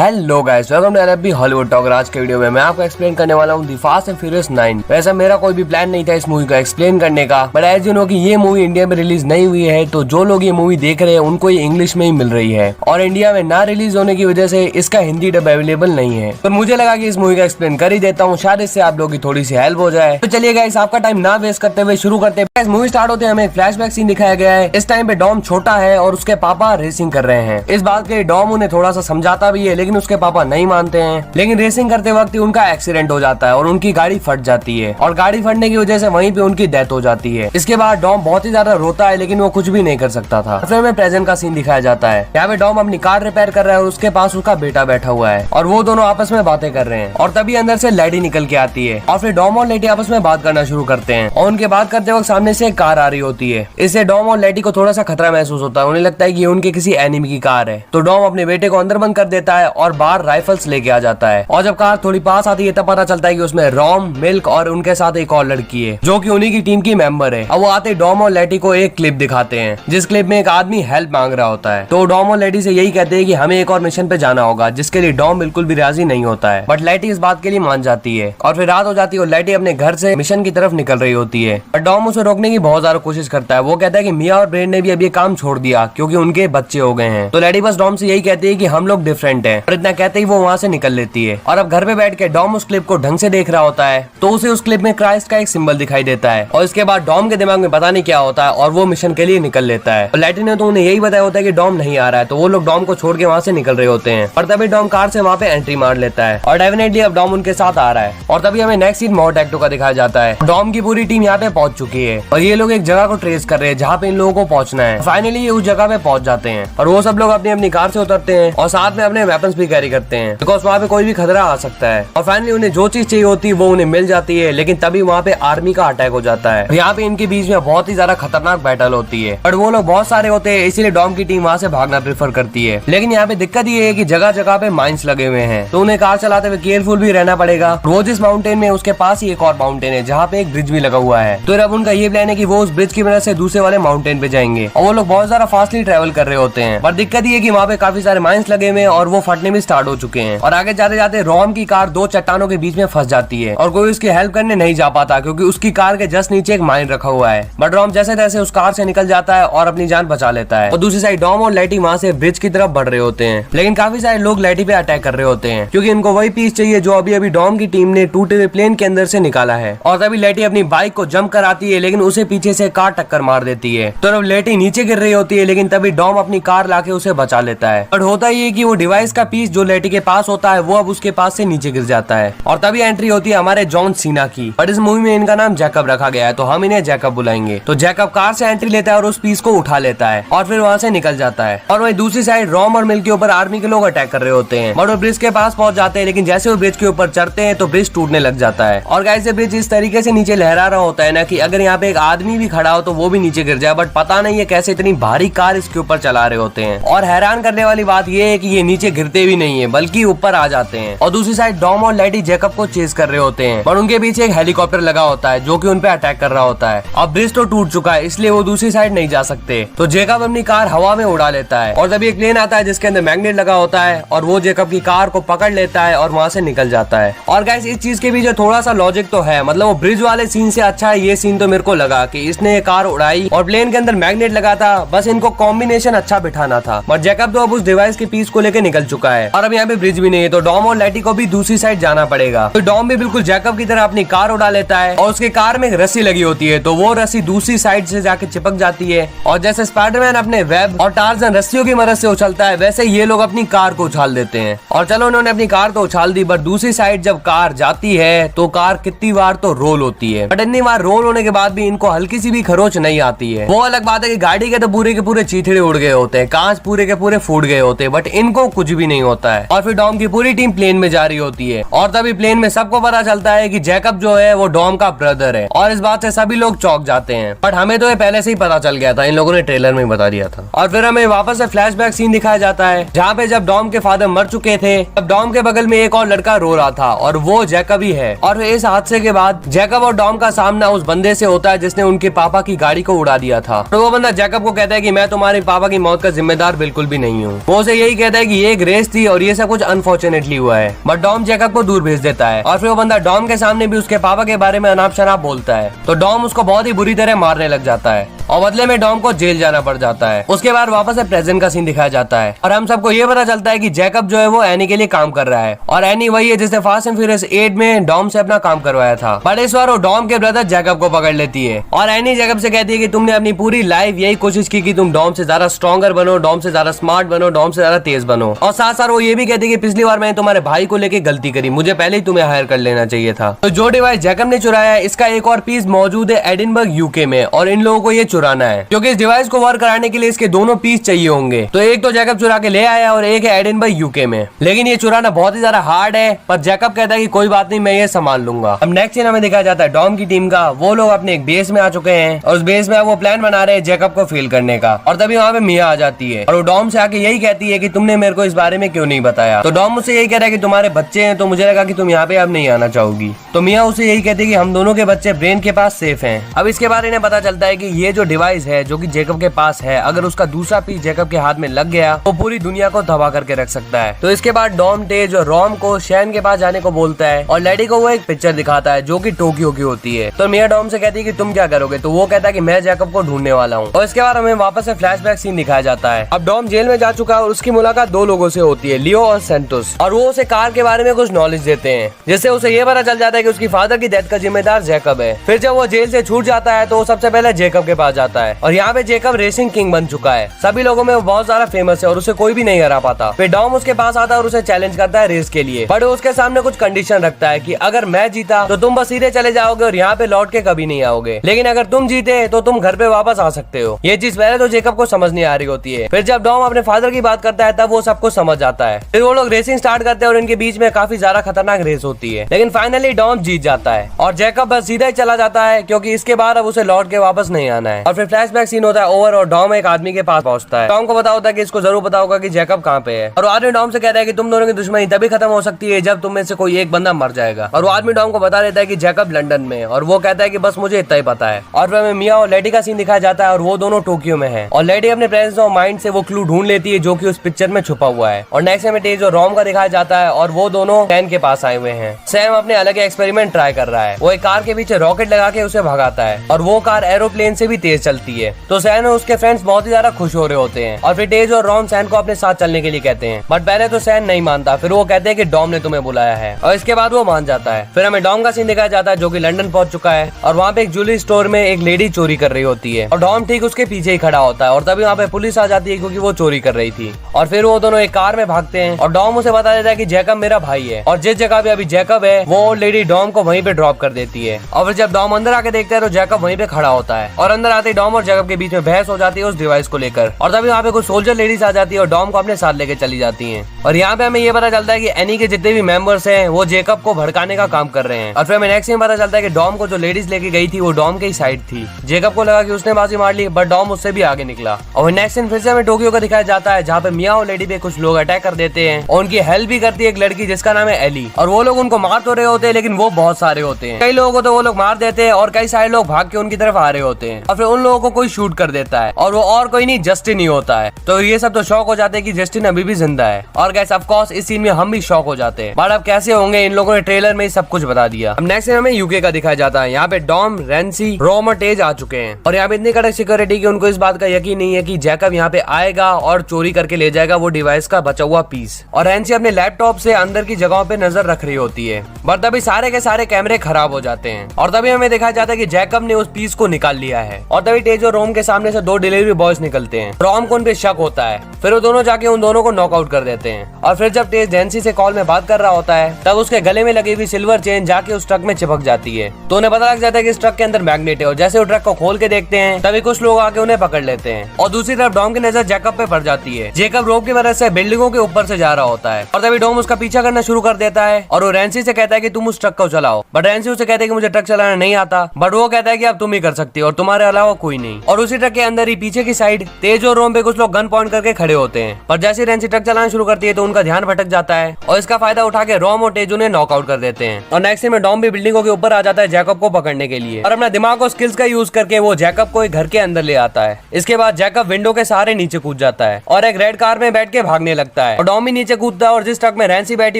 Hello guys, welcome to LFB Hollywood talk. आज के video में मैं आपको एक्सप्लेन करने वाला हूँ दी फास्ट एंड फ्यूरियस 9। वैसे मेरा कोई भी प्लान नहीं था इस मूवी को एक्सप्लेन करने का, बट एज यू नो कि ये मूवी इंडिया में रिलीज नहीं हुई है, तो जो लोग ये मूवी देख रहे हैं उनको ये इंग्लिश में ही मिल रही है और इंडिया में ना रिलीज होने की वजह से इसका हिंदी डब अवेलेबल नहीं है। तो मुझे लगा कि इस मूवी का एक्सप्लेन कर ही देता हूँ, शायद इससे आप लोगों की थोड़ी सी हेल्प हो जाए। तो चलिए गाइस, आपका टाइम ना वेस्ट करते हुए शुरू करते हैं। मूवी स्टार्ट होते हैं हमें एक फ्लैशबैक सीन दिखाया गया है। इस टाइम पे डॉम छोटा है और उसके पापा रेसिंग कर रहे हैं। इस बात के डॉम उन्हें थोड़ा सा समझाता भी है, लेकिन उसके पापा नहीं मानते हैं। लेकिन रेसिंग करते वक्त उनका एक्सीडेंट हो जाता है और उनकी गाड़ी फट जाती है और गाड़ी फटने की वजह से वहीं पे उनकी डेथ हो जाती है। इसके बाद डॉम बहुत ही ज्यादा रोता है, लेकिन वो कुछ भी नहीं कर सकता था। फिर में प्रेजेंट का सीन दिखाया जाता है। यहाँ पे डॉम अपनी कार रिपेयर कर रहा है और उसके पास उसका बेटा बैठा हुआ है और वो दोनों आपस में बातें कर रहे हैं। और तभी अंदर से लेडी निकल के आती है और फिर डॉम और लेडी आपस में बात करना शुरू करते हैं और उनके बात करते वक्त सामने से एक कार आ रही होती है। इससे डॉम और लेडी को थोड़ा सा खतरा महसूस होता है। उन्हें लगता है कि ये उनके किसी एनिमी की कार है। तो डॉम अपने बेटे को अंदर बंद कर देता है और बाहर राइफल्स लेके आ जाता है। और जब कार थोड़ी पास आती है तब पता चलता है कि उसमें रॉम, मिल्क और उनके साथ एक और लड़की है जो कि उन्हीं की टीम की मेंबर है। अब वो आते डॉम और लेडी को एक क्लिप दिखाते हैं, जिस क्लिप में एक आदमी हेल्प मांग रहा होता है। तो डॉम और लेडी से यही कहते हैं कि हमें एक और मिशन पे जाना होगा, जिसके लिए डॉम बिल्कुल भी राजी नहीं होता है, बट लेडी इस बात के लिए मान जाती है। और फिर रात हो जाती है और लेडी अपने घर से मिशन की तरफ निकल रही होती है, बट डॉम उसे रोकने की बहुत ज्यादा कोशिश करता है। वो कहता है कि मिया और ब्रेड ने भी अब ये काम छोड़ दिया क्योंकि उनके बच्चे हो गए हैं। तो लेडी बस डॉम से यही कहती है कि हम लोग डिफरेंट हैं, और इतना कहते ही वो वहाँ से निकल लेती है। और अब घर पे बैठ के डॉम उस क्लिप को ढंग से देख रहा होता है, तो उसे उस क्लिप में क्राइस्ट का एक सिंबल दिखाई देता है। और इसके बाद डॉम के दिमाग में पता नहीं क्या होता है और वो मिशन के लिए निकल लेता है। और लेडी ने तो उन्हें यही बताया होता है कि डॉम नहीं आ रहा है, तो वो लोग डॉम को छोड़ के वहाँ से निकल रहे होते हैं। और तभी डॉम कार से वहाँ पे एंट्री मार लेता है और डेफिनेटली अब डॉम उनके साथ आ रहा है। और तभी हमें नेक्स्ट सीन मॉर्ट एक्टो का दिखाया जाता है। डॉम की पूरी टीम यहाँ पे पहुंच चुकी है और ये लोग एक जगह को ट्रेस कर रहे हैं जहाँ पे इन लोगों को पहुंचना है। फाइनली ये उस जगह पे पहुंच जाते हैं और वो सब लोग अपनी अपनी कार से उतरते हैं और साथ में अपने वेपन्स भी कैरी करते हैं, बिकॉज वहाँ पे कोई भी खतरा आ सकता है। और फाइनली उन्हें जो चीज चाहिए होती है वो उन्हें मिल जाती है। लेकिन तभी वहाँ पे आर्मी का अटैक हो जाता है। यहाँ पे इनके बीच में बहुत ही ज्यादा खतरनाक बैटल होती है, बट वो लोग बहुत सारे होते हैं, इसीलिए डॉम की टीम वहाँ से भागना प्रेफर करती है। लेकिन यहाँ पे दिक्कत ये है कि जगह जगह पे माइंस लगे हुए हैं, तो उन्हें कार चलाते हुए केयरफुल भी रहना पड़ेगा। वो जिस माउंटेन में उसके पास ही एक और माउंटेन है जहाँ पे एक ब्रिज भी लगा हुआ है। तो अब उनका ये प्लान है कि वो उस ब्रिज की वजह से दूसरे वाले माउंटेन पे जाएंगे और वो लोग बहुत ज्यादा फास्टली ट्रेवल कर रहे होते हैं। पर दिक्कत ये है कि वहाँ पे काफी सारे माइंस लगे हुए हैं और वो फटने भी स्टार्ट हो चुके हैं। और आगे जाते जाते रॉम की कार दो चट्टानों के बीच में फंस जाती है और कोई उसकी हेल्प करने नहीं जा पाता क्योंकि उसकी कार के जस्ट नीचे एक माइन रखा हुआ है। बट रॉम जैसे तैसे उस कार से निकल जाता है और अपनी जान बचा लेता है। और दूसरी साइड डॉम और लेटी वहाँ से ब्रिज की तरफ बढ़ रहे होते हैं, लेकिन काफी सारे लोग लेटी पे अटैक कर रहे होते हैं क्योंकि इनको वही पीस चाहिए जो अभी अभी डॉम की टीम ने टूटे हुए प्लेन के अंदर से निकाला है। और तभी लेटी अपनी बाइक को जंप कर आती है, लेकिन उसे पीछे से कार टक्कर मार देती है। तो अब लेटी नीचे गिर रही होती है, लेकिन तभी डॉम अपनी कार लाके उसे बचा लेता है। बट होता ये कि वो डिवाइस का पीस जो लेटी के पास होता है वो अब उसके पास से नीचे गिर जाता है। और तभी एंट्री होती है हमारे जॉन सीना की। बट इस मूवी में इनका नाम जैकब रखा गया है, तो हम इन्हें जैकब बुलाएंगे। तो जैकब कार से एंट्री लेता है और उस पीस को उठा लेता है और फिर वहाँ से निकल जाता है। और वही दूसरी साइड रॉम और मिल के ऊपर आर्मी के लोग अटैक कर रहे होते हैं। बट वो ब्रिज के पास पहुंच जाते हैं, लेकिन जैसे वो ब्रिज के ऊपर चढ़ते हैं तो ब्रिज टूटने लग जाता है। और गाइस ये ब्रिज इस तरीके से नीचे लहरा रहा होता है ना कि अगर यहाँ पे एक आदमी भी खड़ा हो तो वो भी नीचे गिर जाए। बट पता नहीं है कैसे इतनी भारी कार इसके ऊपर चला रहे होते हैं। और हैरान करने वाली बात ये है कि ये नीचे गिरते भी नहीं है, बल्कि ऊपर आ जाते हैं। और दूसरी साइड डॉम और लेडी जैकब को चेस कर रहे होते हैं, पर उनके पीछे एक हेलीकॉप्टर लगा होता है जो कि उन पे अटैक कर रहा होता है। अब ब्रिज तो टूट चुका है, इसलिए वो दूसरी साइड नहीं जा सकते। तो जैकब अपनी कार हवा में उड़ा लेता है और तभी एक प्लेन आता है जिसके अंदर मैग्नेट लगा होता है और वो जैकब की कार को पकड़ लेता है और वहाँ से निकल जाता है। और गाइस इस चीज के पीछे थोड़ा सा लॉजिक तो है, मतलब वो ब्रिज वाले सीन से अच्छा है ये सीन तो मेरे को लगा कि इसने ये कार उड़ाई और प्लेन के अंदर मैग्नेट लगा था, बस इनको कॉम्बिनेशन अच्छा बिठाना था। बट जैकब तो अब उस डिवाइस के पीस को लेकर निकल चुका है और अब यहाँ पे ब्रिज भी नहीं है, तो डॉम और लेटी को भी दूसरी साइड जाना पड़ेगा। तो डॉम भी बिल्कुल जैकब की तरह अपनी कार उड़ा लेता है और उसके कार में एक रस्सी लगी होती है, तो वो रस्सी दूसरी साइड से जाके चिपक जाती है। और जैसे स्पाइडरमैन अपने वेब और टार्जन रस्सियों की मदद से उछलता है, वैसे ये लोग अपनी कार को उछाल देते हैं। और चलो उन्होंने अपनी कार तो उछाल दी, बट दूसरी साइड जब कार जाती है तो कार कितनी बार तो रोल होती है, बट इतनी बार रोल होने के बाद भी इनको हल्की सी भी खरोच नहीं आती है। वो अलग बात है कि गाड़ी के तो पूरे के पूरे चीथड़े उड़ गए होते हैं, कांच पूरे के पूरे फूट गए होते हैं, बट इनको कुछ भी नहीं होता है। और फिर डॉम की पूरी टीम प्लेन में जा रही होती है और तभी प्लेन में सबको पता चलता है कि जैकब जो है वो डॉम का ब्रदर है। और इस बात से सभी लोग चौंक जाते हैं, बट हमें तो ये पहले से ही पता चल गया था, इन लोगों ने ट्रेलर में बता दिया था। और फिर हमें वापस से फ्लैशबैक सीन दिखाया जाता है जहाँ पे जब डॉम के फादर मर चुके थे, तब डॉम के बगल में एक और लड़का रो रहा था और वो जैकब ही है। और इस हादसे के बाद जैकब और डॉम का सामना उस बंदे से होता है जिसने उनके पापा की गाड़ी को उड़ा दिया था। तो वो बंदा जैकब को कहता है कि मैं तुम्हारे पापा की मौत का जिम्मेदार बिल्कुल भी नहीं हूँ। वो उसे यही कहता है कि ये एक रेस केस थी और ये सब कुछ अनफॉर्चुनेटली हुआ है। बट डॉम जैकब को दूर भेज देता है और फिर वो बंदा डॉम के सामने भी उसके पापा के बारे में अनाप शनाप बोलता है, तो डॉम उसको बहुत ही बुरी तरह मारने लग जाता है और बदले में डॉम को जेल जाना पड़ जाता है। उसके बाद वापस से प्रेजेंट का सीन दिखाया जाता है और हम सबको ये पता चलता है कि जैकब जो है वो एनी के लिए काम कर रहा है और एनी वही है जिसने फास्ट एंड फ्यूरियस 8 में डॉम से अपना काम करवाया था। बट इस बार वो डॉम के ब्रदर जैकब को पकड़ लेती है और एनी जैकब से कहती है कि तुमने अपनी पूरी लाइफ यही कोशिश की कि तुम डॉम से ज्यादा स्ट्रॉन्गर बनो, डॉम से ज्यादा स्मार्ट बनो, डॉम से ज्यादा तेज बनो। और साथ साथ वो ये भी कहती है कि पिछली बार मैंने तुम्हारे भाई को लेके गलती करी, मुझे पहले ही तुम्हें हायर कर लेना चाहिए था। तो जो डिवाइस जैकब ने चुराया है इसका एक और पीस मौजूद है एडिनबर्ग यूके में और इन लोगों को ये चुराना है क्योंकि डिवाइस को वर्क कराने के लिए इसके दोनों पीस चाहिए होंगे। तो एक तो जैकब चुरा के ले आया और एक है एडिनबर्ग यूके में, लेकिन ये चुराना बहुत ही ज्यादा हार्ड है। पर जैकब कहता है कि कोई बात नहीं, मैं ये संभाल लूंगा। अब नेक्स्ट सीन हमें दिखाया जाता है डॉम की टीम का। वो लोग अपने एक बेस में आ चुके हैं और उस बेस में वो प्लान बना रहे हैं जैकब को फेल करने का। और तभी वहाँ पे मिया आ जाती है और वो डॉम से आके यही कहती है कि तुमने मेरे को इस बारे में क्यों नहीं बताया। तो डॉम मुझसे यही कह रहा है कि तुम्हारे बच्चे हैं, तो मुझे लगा कि तुम यहाँ पे अब नहीं आना चाहोगी। तो मिया उसे यही कहती है कि हम दोनों के बच्चे ब्रेन के पास सेफ हैं। अब इसके बाद इन्हें पता चलता है कि ये जो डिवाइस है जो कि जैकब के पास है, अगर उसका दूसरा पीस जैकब के हाथ में लग गया तो पूरी दुनिया को तबाह करके रख सकता है। तो इसके बाद डॉम तेज और रॉम को शैन के पास जाने को बोलता है और लेडी को वो एक पिक्चर दिखाता है जो कि टोक्यो की होती है। तो मिया डॉम से कहती है कि तुम क्या करोगे, तो वो कहता है कि मैं जैकब को ढूंढने वाला हूँ। और इसके बाद हमें वापस से फ्लैशबैक सीन दिखाया जाता है। अब डॉम जेल में जा चुका है और उसकी मुलाकात दो लोगों से होती है, लियो और सेंटोस, और वो उसे कार के बारे में कुछ नॉलेज देते हैं जिससे उसे ये पता चल जाता है कि उसकी फादर की डेथ का जिम्मेदार जैकब है। फिर जब वो जेल से छूट जाता है तो वो सबसे पहले जैकब के पास जाता है और यहाँ पे जैकब रेसिंग किंग बन चुका है। सभी लोगों में वो बहुत ज्यादा फेमस है और उसे कोई भी नहीं हरा पाता। फिर डॉम उसके पास आता है और उसे चैलेंज करता है रेस के लिए, बट उसके सामने कुछ कंडीशन रखता है कि अगर मैं जीता तो तुम बस सीधे चले जाओगे और यहाँ पे लौट के कभी नहीं आओगे, लेकिन अगर तुम जीते तो तुम घर पे वापस आ सकते हो। ये चीज पहले तो जैकब को समझ नहीं आ रही होती है। फिर जब डॉम अपने फादर की बात करता है तब वो सब कुछ समझ जाता है। फिर वो लोग रेसिंग स्टार्ट करते हैं और इनके बीच में काफी ज्यादा खतरनाक रेस होती है, लेकिन फाइनली डॉम जीत जाता है और जैकब बस सीधा ही चला जाता है क्योंकि इसके बाद अब उसे लौट के वापस नहीं आना है। और फिर फ्लैशबैक सीन होता है ओवर और डॉम एक आदमी के पास पहुंचता है। डॉम को पता होता है कि इसको जरूर पता होगा कि जैकब कहाँ पे है और वो आदमी डॉम से कहता है कि तुम दोनों की दुश्मनी तभी खत्म हो सकती है जब तुम में से कोई एक बंदा मर जाएगा। और वो आदमी डॉम को बता देता है कि जैकब लंदन में है और वो कहता है कि बस मुझे इतना ही पता है। और फिर हमें मिया और लेडी का सीन दिखाया जाता है और वो दोनों टोक्यो में है और लेडी अपने प्रेजेंस ऑफ माइंड से वो क्लू ढूंढ लेती है जो कि उस पिक्चर में छुपा हुआ है। और नेक्स्ट हमें तेज और रॉम का दिखाया जाता है और वो दोनों सैम के पास आए हुए हैं। सैम अपने अलग एक्सपेरिमेंट ट्राई कर रहा है, वो एक कार के पीछे रॉकेट लगा के उसे भगाता है और वो कार एरोप्लेन से भी तेज चलती है। तो सैम और उसके फ्रेंड्स बहुत ही ज्यादा खुश हो रहे होते हैं और फिर तेज और रॉम सैन को अपने साथ चलने के लिए कहते हैं, बट पहले तो सैन नहीं मानता। फिर वो कहते हैं कि डॉम ने तुम्हें बुलाया है और इसके बाद वो मान जाता है। फिर हमें डॉम का सीन दिखाया जाता है जो कि लंदन पहुंच चुका है और वहाँ पे एक ज्वेलरी स्टोर में एक लेडी चोरी कर रही होती है और डॉम ठीक उसके पीछे ही खड़ा होता है और तभी वहाँ पे पुलिस आ जाती है क्योंकि वो चोरी कर रही थी। और फिर वो दोनों एक कार में भागते हैं और डॉम उसे बता देता है कि जैकब मेरा भाई है और जिस जगह पे अभी जैकब है वो लेडी डॉम को वहीं पे ड्रॉप कर देती है। और फिर जब डॉम अंदर आके देखता है तो जैकब वहीं पे खड़ा होता है और अंदर आते ही डॉम और जैकब के बीच में बहस हो जाती है उस डिवाइस को लेकर। और तभी वहाँ पे कुछ सोल्जर लेडीज आ जाती है और डॉम को अपने साथ लेके चली जाती है। और यहाँ पे हमें ये पता चलता है कि एनी के जितने भी मेंबर्स हैं वो जैकब को भड़काने का काम कर रहे हैं। और फिर हमें नेक्स्ट में पता चलता है कि डॉम को जो लेडीज लेके गई थी वो डॉम की साइड थी। जैकब को लगा कि उसने बाजी मार ली बट डॉम उससे भी आगे निकला। और नेक्स्ट सीन फिर से हमें टोक्यो का दिखाया जाता है जहाँ पे मिया और लेडी पे कुछ लोग अटैक कर देते हैं और उनकी हेल्प भी करती है एक लड़की जिसका नाम है एली। और वो लोग उनको मार तो रहे होते हैं लेकिन वो बहुत सारे होते हैं, कई लोगों को तो वो लोग मार देते हैं और कई सारे लोग भाग के उनकी तरफ आ रहे होते हैं और फिर उन लोगों को कोई शूट कर देता है और वो और कोई नहीं जस्टिन ही होता है। तो ये सब तो शौक हो जाते हैं कि जस्टिन अभी भी जिंदा है और गाइस ऑफ कोर्स इस सीन में हम भी शौक हो जाते हैं। बट अब कैसे होंगे, इन लोगों ने ट्रेलर में सब कुछ बता दिया। अब नेक्स्ट हमें यूके का दिखाया जाता है। यहाँ पे डॉम, रेंसी, रॉम और तेज आ चुके हैं और यहाँ पे इतनी कड़क सिक्योरिटी की उनको इस बात का यकीन नहीं है कि जैकब यहाँ पे आएगा और चोरी करके ले जाएगा वो डिवाइस का बचा हुआ पीस। और रेंसी अपने लैपटॉप से अंदर की जगहों पे नजर रख रही होती है बट तभी सारे के सारे कैमरे खराब हो जाते हैं और तभी हमें दिखाया जाता है कि जैकब ने उस पीस को निकाल लिया है। और तभी तेज और रोम के सामने से दो डिलीवरी बॉयज निकलते हैं। रोम को उन पे शक होता है, फिर वो दोनों जाके उन दोनों को नॉकआउट कर देते हैं। और फिर जब तेज जेंसी से कॉल में बात कर रहा होता है तब उसके गले में लगी हुई सिल्वर चेन जाके उस ट्रक में चिपक जाती है। तो उन्हें पता लग जाता है कि इस ट्रक के अंदर मैग्नेट है और जैसे वो ट्रक को खोल के देखते हैं तभी कुछ लोग आके उन्हें पकड़ लेते हैं। और दूसरी तरफ डॉम की नजर जैकब पे पड़ जाती है। जैकब रोप की मदद से बिल्डिंगों के ऊपर से जा रहा होता है और तभी डॉम उसका पीछा करना शुरू कर देता है और वो रेंसी से कहता है कि तुम उस ट्रक को चलाओ। बट रेंसी उसे कहता है कि मुझे ट्रक चलाना नहीं आता, बट वो कहता है कि अब तुम ही कर सकती हो और तुम्हारे अलावा कोई नहीं। और उसी ट्रक के अंदर ही पीछे की साइड तेज और रोम पे कुछ लोग गन पॉइंट करके खड़े होते हैं। पर जैसे रेंसी ट्रक चलाना शुरू करती है तो उनका ध्यान भटक जाता है और इसका फायदा उठा के रोम और तेज उन्हें नॉकआउट कर देते हैं। और नेक्स्ट में डॉम भी बिल्डिंगों के ऊपर आ जाता है जैकब को पकड़ने के लिए और अपना दिमाग और स्किल्स का यूज करके वो जैकब को एक घर के अंदर ले आता है। इसके बाद जैकब विंडो के सहारे नीचे कूद जाता है और एक रेड कार में बैठ के भागने लगता लगता है और डॉम भी नीचे कूदता है और जिस ट्रक में रैंसी बैठी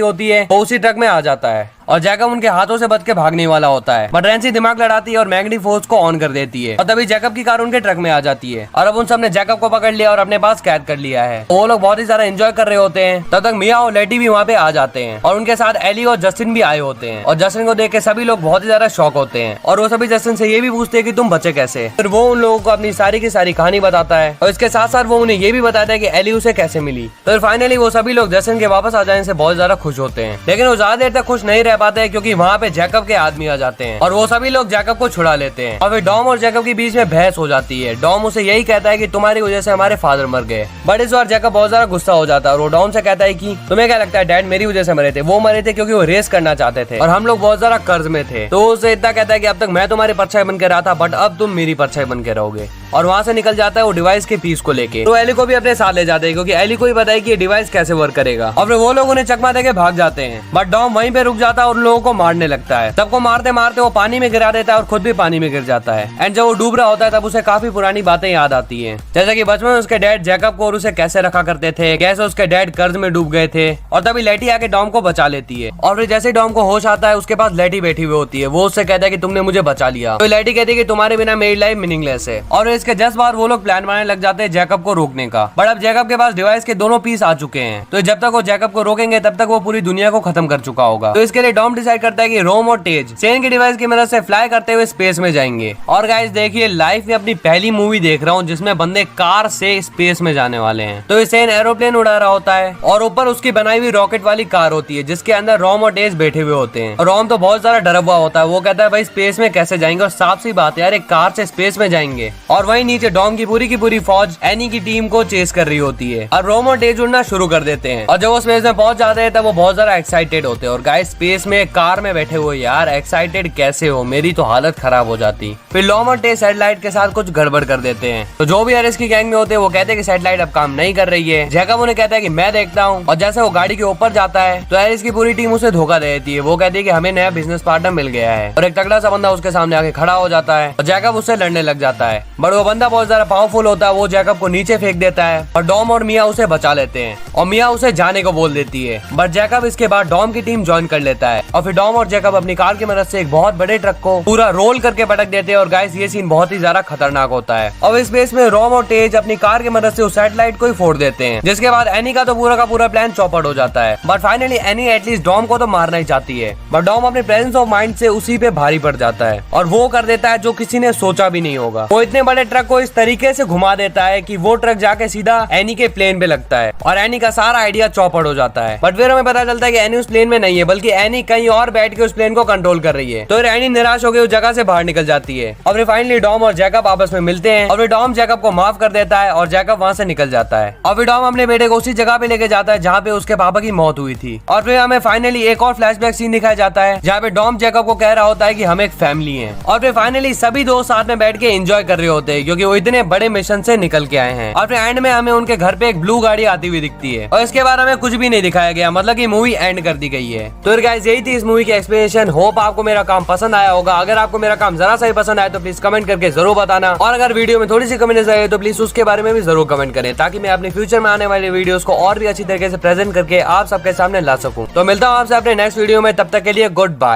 होती है वो उसी ट्रक में आ जाता है और जैकब उनके हाथों से बच के भागने वाला होता है, बट रैंसी दिमाग लड़ाती है और मैग्नेटिक फोर्स को ऑन कर देती है और तभी जैकब की कार उनके ट्रक में आ जाती है और अब उन सब ने जैकब को पकड़ लिया और अपने पास कैद कर लिया है। वो लोग बहुत ही सारा एंजॉय कर रहे होते हैं, तब तक मिया और लेटी भी वहाँ पे आ जाते हैं और उनके साथ एली और जस्टिन भी आए होते हैं और जस्टिन को देख के सभी लोग बहुत ही ज्यादा शॉक होते हैं और वो सभी जस्टिन से ये भी पूछते हैं कि तुम बचे कैसे। फिर वो उन लोगों को अपनी सारी की सारी कहानी बताता है और इसके साथ साथ वो उन्हें ये भी बताता है कि एली उसे कैसे मिली। तो फाइनली वो सभी लोग जस्टिन के वापस आ जाने से बहुत ज्यादा खुश होते हैं, लेकिन वो ज्यादा देर तक खुश नहीं रह पाते हैं क्योंकि वहाँ पे जैकब के आदमी आ जाते हैं और वो सभी लोग जैकब को छुड़ा लेते हैं और फिर डॉम और जैकब के बीच में बहस हो जाती है। डॉम उसे यही कहता है कि तुम्हारी वजह से हमारे फादर मर गए, बट इस बार जैकब बहुत ज्यादा गुस्सा हो जाता है और वो डॉम से कहता है कि तुम्हें क्या लगता है डैड मेरी वजह से मरे थे? वो मरे थे क्योंकि वो रेस करना चाहते थे और हम लोग बहुत ज्यादा कर्ज में थे। तो उसे इतना कहता है कि अब तक मैं तुम्हारी परछाई बन के रहा था, बट अब तुम मेरी परछाई बन के रहोगे और वहाँ से निकल जाता है वो डिवाइस के पीस को लेके। तो एली को भी अपने साथ ले जाते हैं क्योंकि एली को ही पता है कि ये डिवाइस कैसे वर्क करेगा और फिर वो लोग उन्हें चकमा देके भाग जाते हैं, बट डॉम वहीं पे रुक जाता है और उन लोगों को मारने लगता है। सबको मारते मारते वो पानी में गिरा देता है और खुद भी पानी में गिर जाता है एंड जब वो डूब रहा होता है तब उसे काफी पुरानी बातें याद आती है, जैसे कि बचपन में उसके डैड जैकब को और उसे कैसे रखा करते थे, कैसे उसके डैड कर्ज में डूब गए थे और तभी लेटी आके डॉम को बचा लेती है और फिर जैसे डॉम को होश आता है उसके पास लेटी बैठी हुई होती है। वो उससे कहता है कि तुमने मुझे बचा लिया। तो लेटी कहती है कि तुम्हारे बिना मेरी लाइफ मीनिंगलेस है और इसके जस्ट बाद वो लोग प्लान बनाने लग जाते हैं जैकब को रोकने का, बट अब जैकब के पास डिवाइस के दोनों पीस आ चुके हैं, तो जब तक वो जैकब को रोकेंगे तब तक वो पूरी दुनिया को खत्म कर चुका होगा। तो इसके लिए डॉम डिसाइड करता है कि रोम और तेज सेन के डिवाइस की मदद से फ्लाई करते हुए स्पेस में जाएंगे। और गाइस देखिए लाइफ में अपनी पहली मूवी देख रहा हूँ जिसमें बंदे कार से स्पेस में जाने वाले हैं। तो सेन एरोप्लेन उड़ा रहा होता है और ऊपर उसकी बनाई हुई रॉकेट वाली कार होती है जिसके अंदर रोम और तेज बैठे हुए होते हैं। रोम तो बहुत ज्यादा डरा हुआ होता है, वो कहता है भाई स्पेस में कैसे जाएंगे, और साफ सी बात है यार एक कार से स्पेस में जाएंगे। और वहीं नीचे डॉम की पूरी फौज एनी की टीम को चेस कर रही होती है और रोम और तेज उड़ना शुरू कर देते हैं और जब वो स्पेस में पहुंच जाते हैं तब वो बहुत ज्यादा एक्साइटेड होते हैं। और गाइस स्पेस में कार में बैठे हुए यार एक्साइटेड कैसे हो, मेरी तो हालत खराब हो जाती। फिर रोम और तेज सैटेलाइट के साथ कुछ गड़बड़ कर देते हैं, तो जो भी एरिस की गैंग में होते हैं वो कहते हैं कि सैटेलाइट अब काम नहीं कर रही है। जैकब उन्हें कहता है कि मैं देखता हूँ और जैसे वो गाड़ी के ऊपर जाता है तो एरिस की पूरी टीम उसे धोखा दे देती है। वो कहती है कि हमें नया बिजनेस पार्टनर मिल गया है और एक तगड़ा सा बंदा उसके सामने आके खड़ा हो जाता है और जैकब उससे लड़ने लग जाता है, बट वो बंदा बहुत ज्यादा पावरफुल होता है। वो जैकब को नीचे फेंक देता है और डॉम और मिया उसे बचा लेते हैं और मिया उसे जाने को बोल देती है, बट जैकब इसके बाद डॉम की टीम ज्वाइन कर लेता है और फिर डॉम और जैकब अपनी कार की मदद से एक बहुत बड़े ट्रक को पूरा रोल करके पटक देते हैं। और गाइस ये सीन बहुत ही ज्यादा खतरनाक होता है और इस स्पेस में रोम और तेज अपनी कार की मदद से उस सैटेलाइट को ही फोड़ देते हैं, जिसके बाद एनी का तो पूरा का पूरा प्लान चौपट हो जाता है। But finally Annie at least Dom को तो मारना ही चाहती है, बट डॉम अपने प्रेजेंस ऑफ माइंड से उसी पे भारी पड़ जाता है और वो कर देता है जो किसी ने सोचा भी नहीं होगा। वो इतने बड़े ट्रक को इस तरीके से घुमा देता है कि वो ट्रक जाके सीधा एनी के प्लेन पे लगता है और एनी का सारा आइडिया चौपट हो जाता है। बट फिर हमें पता चलता है कि एनी उस प्लेन में नहीं है, बल्कि एनी कहीं और बैठ के उस प्लेन को कंट्रोल कर रही है। तो एनी निराश होकर उस जगह से बाहर निकल जाती है और फिर फाइनली डॉम और जैकब आपस में मिलते हैं और फिर डॉम जैकब को माफ कर देता है और जैकब वहाँ से निकल जाता है और फिर डॉम अपने बेटे को उसी जगह पे लेके जाता है जहाँ पे उसके पापा की मौत हुई थी। और फिर हमें फाइनली एक और फ्लैशबैक सीन दिखाया जाता है जहाँ पे डॉम जैकब को कह रहा होता है कि हम एक फैमिली हैं और फिर फाइनली सभी दोस्त साथ में बैठ के एंजॉय कर रहे होते हैं क्योंकि वो इतने बड़े मिशन से निकल के आए हैं। और फिर एंड में हमें उनके घर पे एक ब्लू गाड़ी आती हुई दिखती है और इसके बाद हमें कुछ भी नहीं दिखाया गया, मतलब कि मूवी एंड कर दी गई है। तो गाइस यही थी इस मूवी की एक्सप्लेनेशन। होप आपको मेरा काम पसंद आया होगा। अगर आपको मेरा काम जरा सा ही पसंद आया तो प्लीज कमेंट करके जरूर बताना और अगर वीडियो में थोड़ी सी कमेंट आए तो प्लीज उसके बारे में भी जरूर कमेंट करें ताकि मैं अपने फ्यूचर में आने वाले वीडियोस को और भी अच्छी तरीके से प्रेजेंट करके आप सबके सामने ला सकूं। तो मिलता हूं आपसे अपने नेक्स्ट वीडियो में, तब तक के लिए गुड बाय।